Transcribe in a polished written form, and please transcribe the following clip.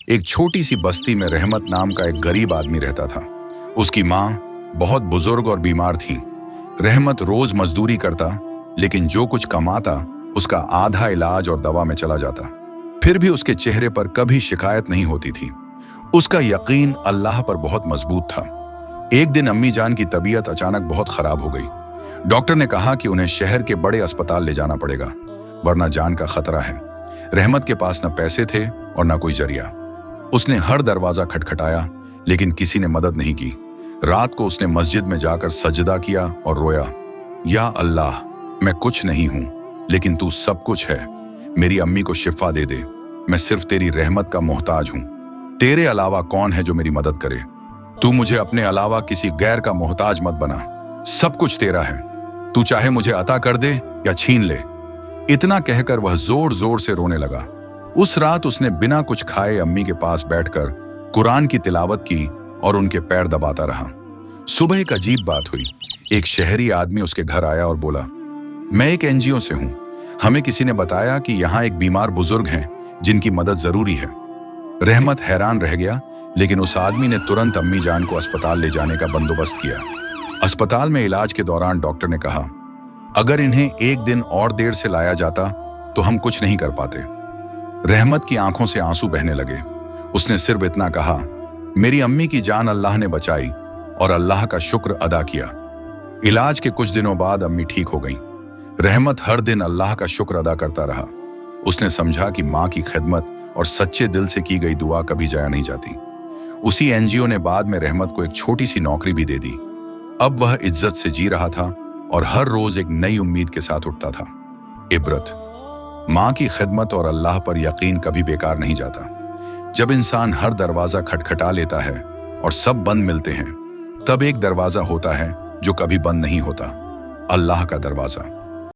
एक छोटी सी बस्ती में रहमत नाम का एक गरीब आदमी रहता था। उसकी माँ बहुत बुजुर्ग और बीमार थी। रहमत रोज मजदूरी करता, लेकिन जो कुछ कमाता उसका आधा इलाज और दवा में चला जाता। फिर भी उसके चेहरे पर कभी शिकायत नहीं होती थी। उसका यकीन अल्लाह पर बहुत मजबूत था। एक दिन अम्मी जान की तबीयत अचानक बहुत खराब हो गई। डॉक्टर ने कहा कि उन्हें शहर के बड़े अस्पताल ले जाना पड़ेगा, वरना जान का खतरा है। रहमत के पास न पैसे थे और न कोई जरिया। उसने हर दरवाजा खटखटाया, लेकिन किसी ने मदद नहीं की। रात को उसने मस्जिद में जाकर सजदा किया और रोया, या अल्लाह, मैं कुछ नहीं हूं, लेकिन तू सब कुछ है। मेरी अम्मी को शिफा दे दे। मैं सिर्फ तेरी रहमत का मोहताज हूं। तेरे अलावा कौन है जो मेरी मदद करे? तू मुझे अपने अलावा किसी गैर का मोहताज मत बना। सब कुछ तेरा है। तू चाहे मुझे अता कर दे या छीन ले। इतना कहकर वह जोर जोर से रोने लगा। उस रात उसने बिना कुछ खाए अम्मी के पास बैठकर कुरान की तिलावत की और उनके पैर दबाता रहा। सुबह एक अजीब बात हुई। एक शहरी आदमी उसके घर आया और बोला, मैं एक एनजीओ से हूं। हमें किसी ने बताया कि यहाँ एक बीमार बुजुर्ग हैं जिनकी मदद जरूरी है। रहमत हैरान रह गया, लेकिन उस आदमी ने तुरंत अम्मी जान को अस्पताल ले जाने का बंदोबस्त किया। अस्पताल में इलाज के दौरान डॉक्टर ने कहा, अगर इन्हें एक दिन और देर से लाया जाता तो हम कुछ नहीं कर पाते। रहमत की आंखों से आंसू बहने लगे। उसने सिर्फ इतना कहा, मेरी अम्मी की जान अल्लाह ने बचाई और अल्लाह का शुक्र अदा किया। इलाज के कुछ दिनों बाद अम्मी ठीक हो गईं। रहमत हर दिन अल्लाह का शुक्र अदा करता रहा। उसने समझा कि माँ की खिदमत और सच्चे दिल से की गई दुआ कभी जाया नहीं जाती। उसी एनजीओ ने बाद में रहमत को एक छोटी सी नौकरी भी दे दी। अब वह इज्जत से जी रहा था और हर रोज एक नई उम्मीद के साथ उठता था। इबरत, माँ की खिदमत और अल्लाह पर यकीन कभी बेकार नहीं जाता। जब इंसान हर दरवाजा खटखटा लेता है और सब बंद मिलते हैं, तब एक दरवाजा होता है जो कभी बंद नहीं होता, अल्लाह का दरवाजा।